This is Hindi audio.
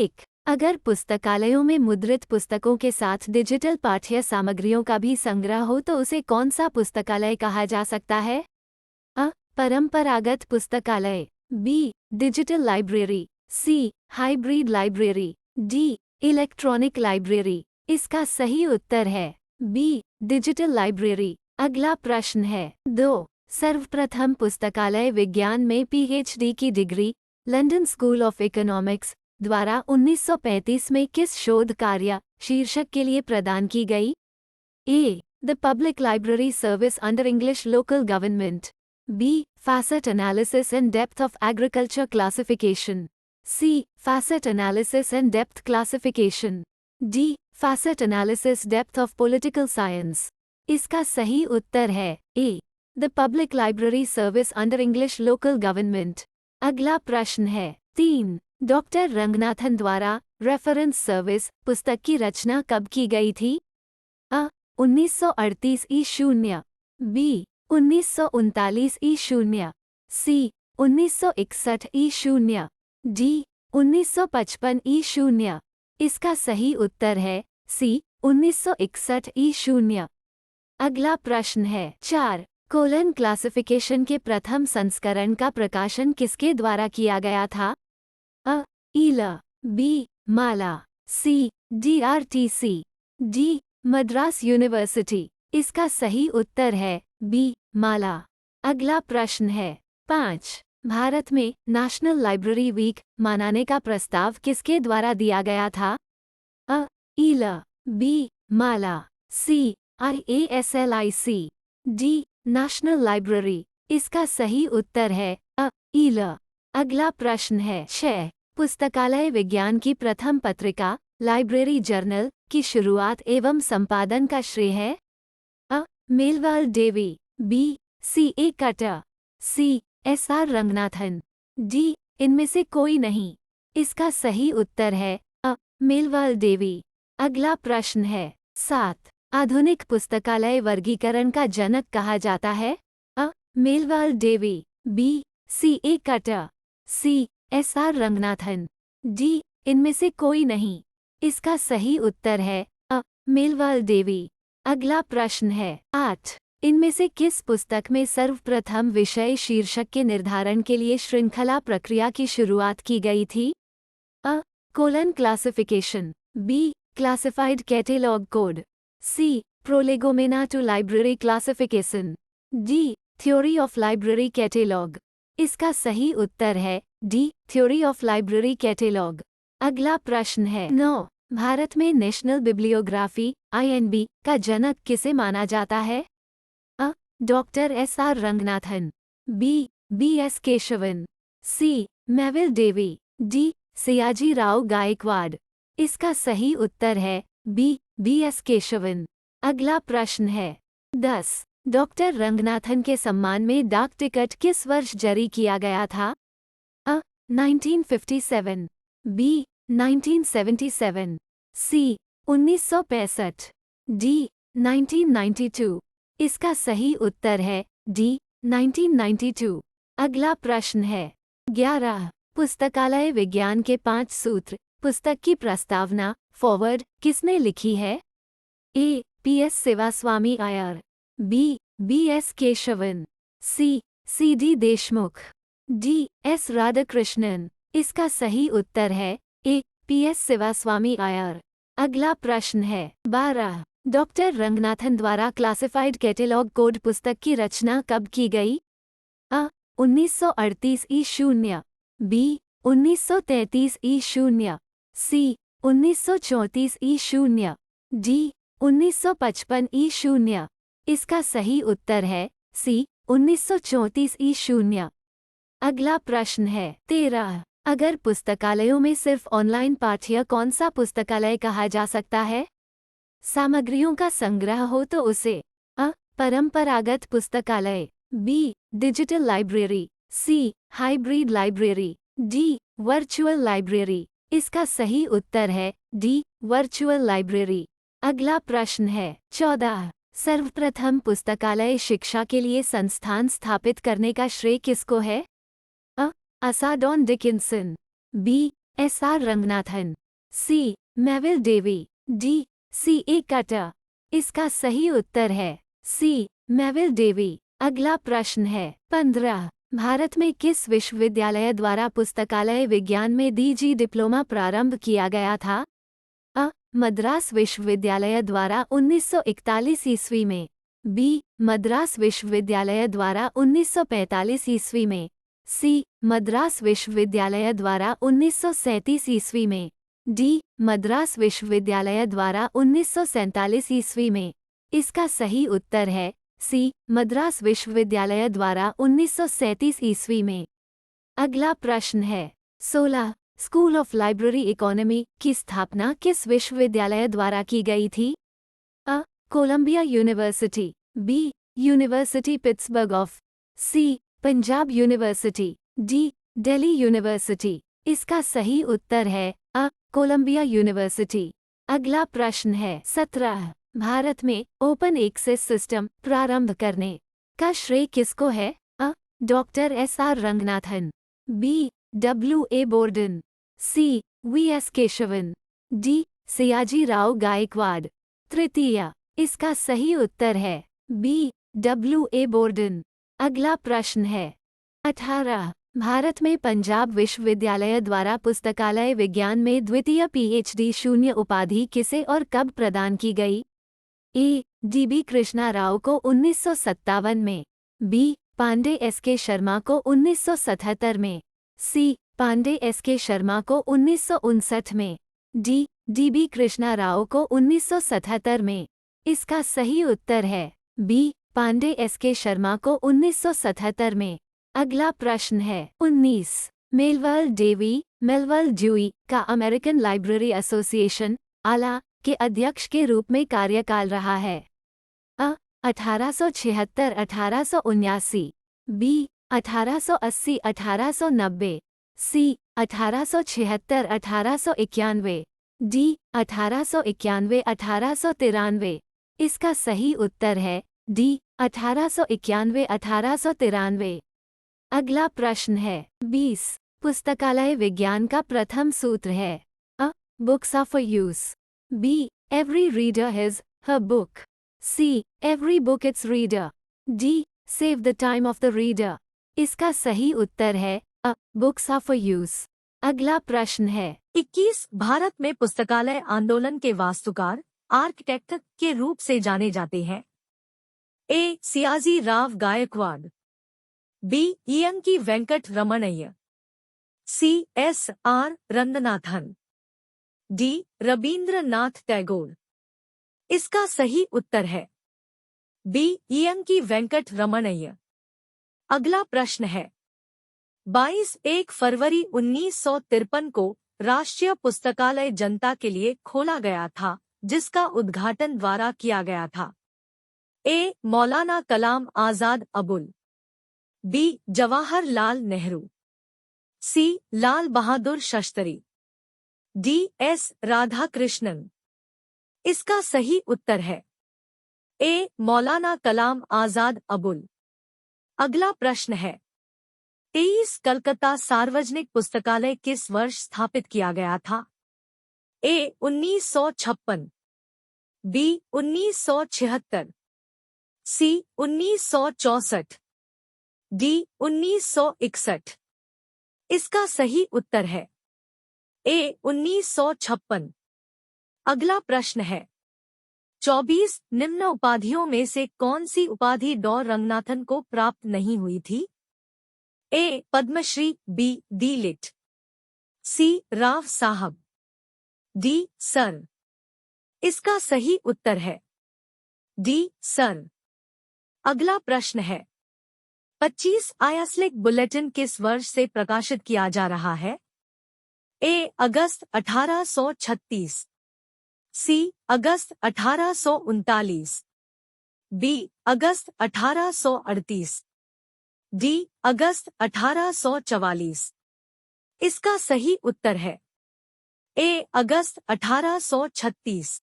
1. अगर पुस्तकालयों में मुद्रित पुस्तकों के साथ डिजिटल पाठ्य सामग्रियों का भी संग्रह हो तो उसे कौन सा पुस्तकालय कहा जा सकता है? अ. परंपरागत पुस्तकालय। B. Digital library. C. Hybrid library. D. Electronic library. इसका सही उत्तर है बी. Digital library. अगला प्रश्न है 2. सर्वप्रथम पुस्तकालय विज्ञान में पीएचडी की degree London school of economics द्वारा 1935 में किस शोध कार्य शीर्षक के लिए प्रदान की गई? A. The public library service under English local government. B. facet analysis and depth of agriculture classification. C. facet analysis and depth classification. D. facet analysis depth of political science. इसका सही उत्तर है A. The public library service under English local government. अगला प्रश्न है 3. डॉक्टर रंगनाथन द्वारा रेफरेंस सर्विस पुस्तक की रचना कब की गई थी? अ. 1938 ई. बी. 1939 ई. सी. 1961 ई. डी. 1955 ई. इसका सही उत्तर है सी. 1961 ई. अगला प्रश्न है 4. कोलन क्लासिफिकेशन के प्रथम संस्करण का प्रकाशन किसके द्वारा किया गया था? अ. ईला। बी. माला। सी. DRTC। डी. मद्रास यूनिवर्सिटी। इसका सही उत्तर है बी. माला। अगला प्रश्न है 5. भारत में नेशनल लाइब्रेरी वीक मनाने का प्रस्ताव किसके द्वारा दिया गया था? अ. ईला। बी. माला। सी. IASLIC। डी. National library. इसका सही उत्तर है अ. ईला। अगला प्रश्न है 6. पुस्तकालय विज्ञान की प्रथम पत्रिका लाइब्रेरी जर्नल की शुरुआत एवं संपादन का श्रेय है? अ. मेलवाल डेवी। बी. C.A. कटर। सी. S.R. रंगनाथन। डी. इनमें से कोई नहीं। इसका सही उत्तर है अ. मेलवाल डेवी। अगला प्रश्न है 7. आधुनिक पुस्तकालय वर्गीकरण का जनक कहा जाता है? अ. मेलवाल डेवी। बी. C.A. कटर। सी. S.R. रंगनाथन। डी. इनमें से कोई नहीं। इसका सही उत्तर है अ. मेलवाल डेवी। अगला प्रश्न है 8. इनमें से किस पुस्तक में सर्वप्रथम विषय शीर्षक के निर्धारण के लिए श्रृंखला प्रक्रिया की शुरुआत की गई थी? अ. Colon classification. B. Classified catalogue code. C. Prolegomena to library classification. D. Theory of library catalogue. इसका सही उत्तर है D. Theory of library catalogue. अगला प्रश्न है 9. भारत में नेशनल बिब्लियोग्राफी INB का जनक किसे माना जाता है? अ. Doctor S.R. Ranganathan. B. B.S. Keshavan. C. Melvil Dewey. D. Sayaji Rao Gaekwad. इसका सही उत्तर है बी. B.S. केशवन। अगला प्रश्न है 10. डॉक्टर रंगनाथन के सम्मान में डाक टिकट किस वर्ष जारी किया गया था? अ. 1957। बी. 1977। सी. 1965। डी. 1992। इसका सही उत्तर है डी. 1992। अगला प्रश्न है 11. पुस्तकालय विज्ञान के 5 सूत्र पुस्तक की प्रस्तावना फॉरवर्ड किसने लिखी है? A. P.S. Sivaswamy Iyer. B. B.S. Keshavan. C. C.D. Deshmukh. D. S. Radhakrishnan. इसका सही उत्तर है ए. P.S. सिवास्वामी अय्यर। अगला प्रश्न है 12. डॉक्टर रंगनाथन द्वारा क्लासिफाइड कैटेलॉग कोड पुस्तक की रचना कब की गई? अ. 1938 ई. बी. 1933 ई. सी. 1934 ई. डी. 1955 ई. इसका सही उत्तर है सी. 1934 ई. अगला प्रश्न है 13. अगर पुस्तकालयों में सिर्फ ऑनलाइन पाठ्य कौन सा पुस्तकालय कहा जा सकता है? सामग्रियों का संग्रह हो तो उसे अ. परंपरागत पुस्तकालय। B. Digital library. C. Hybrid library. D. Virtual library. इसका सही उत्तर है डी. Virtual library. अगला प्रश्न है 14. सर्वप्रथम पुस्तकालय शिक्षा के लिए संस्थान स्थापित करने का श्रेय किसको है? अ. Asa Don Dickinson. B. SR Ranganathan, C. Melvil Dewey, D. C.A. Cutter. इसका सही उत्तर है C. Melvil Davy. अगला प्रश्न है 15। भारत में किस विश्वविद्यालय द्वारा पुस्तकालय विज्ञान में DG डिप्लोमा प्रारंभ किया गया था? अ. मद्रास विश्वविद्यालय द्वारा 1941 ईस्वी में। B. मद्रास विश्वविद्यालय द्वारा 1945 ईस्वी में। C. मद्रास विश्वविद्यालय द्वारा 1937 ईस्वी में। D. मद्रास विश्वविद्यालय द्वारा 1947 ईस्वी में। इसका सही उत्तर है C. मद्रास विश्वविद्यालय द्वारा 1937 ईस्वी में। अगला प्रश्न है 16। स्कूल ऑफ लाइब्रेरी इकोनॉमी की स्थापना किस विश्वविद्यालय द्वारा की गई थी? अ. Columbia University, B. University Pittsburgh of, C. Punjab University, D. Delhi University. इसका सही उत्तर है अ. Columbia university. अगला प्रश्न है 17। भारत में ओपन एक्सेस सिस्टम प्रारंभ करने का श्रेय किसको है? अ. Doctor SR Ranganathan, B. W.A. Borden, C. V.S. Keshavan, D. Sayaji Rao Gaekwad. तृतीय। इसका सही उत्तर है B. W.A. बोर्डन। अगला प्रश्न है 18। भारत में पंजाब विश्वविद्यालय द्वारा पुस्तकालय विज्ञान में द्वितीय PhD शून्य उपाधि किसे और कब प्रदान की गई? A. DB कृष्णा राव को 1957 में, B. पांडे SK शर्मा को 1977 में, C. पांडे SK शर्मा को 1959 में, D. DB कृष्णा राव को 1977 में। इसका सही उत्तर है B. पांडे SK शर्मा को 1977 में। अगला प्रश्न है 19। मेलवल ड्यूई का अमेरिकन लाइब्रेरी एसोसिएशन आला के अध्यक्ष के रूप में कार्यकाल रहा है? अ. 1876-1879, B. 1880-1890, C. 1876-1891, D. 1891-1893। इसका सही उत्तर है D. 1891-1893। अगला प्रश्न है 20। पुस्तकालय विज्ञान का प्रथम सूत्र है? अ. Books are for use, B. Every reader has her book, C. Every book its reader, D. Save the time of the reader. इसका सही उत्तर है अ. Books are for use. अगला प्रश्न है 21। भारत में पुस्तकालय आंदोलन के वास्तुकार आर्किटेक्ट के रूप से जाने जाते हैं? A. Sayaji Rao Gaekwad, B. इयंकी Venkat रमणय्य, C. SR Ranganathan, D. Rabindranath Tagore. इसका सही उत्तर है B. इयंकी वेंकट रमणय्य। अगला प्रश्न है 22 फरवरी 1953 को राष्ट्रीय पुस्तकालय जनता के लिए खोला गया था, जिसका उद्घाटन द्वारा किया गया था? A. Maulana Kalam Azad Abul, B. Jawaharlal Nehru, C. Lal Bahadur Shastri, D. S. Radhakrishnan. इसका सही उत्तर है A. मौलाना कलाम आजाद अबुल। अगला प्रश्न है 23। कलकत्ता सार्वजनिक पुस्तकालय किस वर्ष स्थापित किया गया था? A. 1956, B. 1976, C. 1964, D. 1961। इसका सही उत्तर है A. 1956। अगला प्रश्न है 24। निम्न उपाधियों में से कौन सी उपाधि डॉ रंगनाथन को प्राप्त नहीं हुई थी? A. Padma Shri, B. D Litt, C. Rao Sahab, D. Sir. इसका सही उत्तर है D. सर। अगला प्रश्न है 25। आयास्लिक बुलेटिन किस वर्ष से प्रकाशित किया जा रहा है? A. August 1836, C. August 1839, B. August 1838, D. अगस्त 1844। इसका सही उत्तर है A. अगस्त 1836।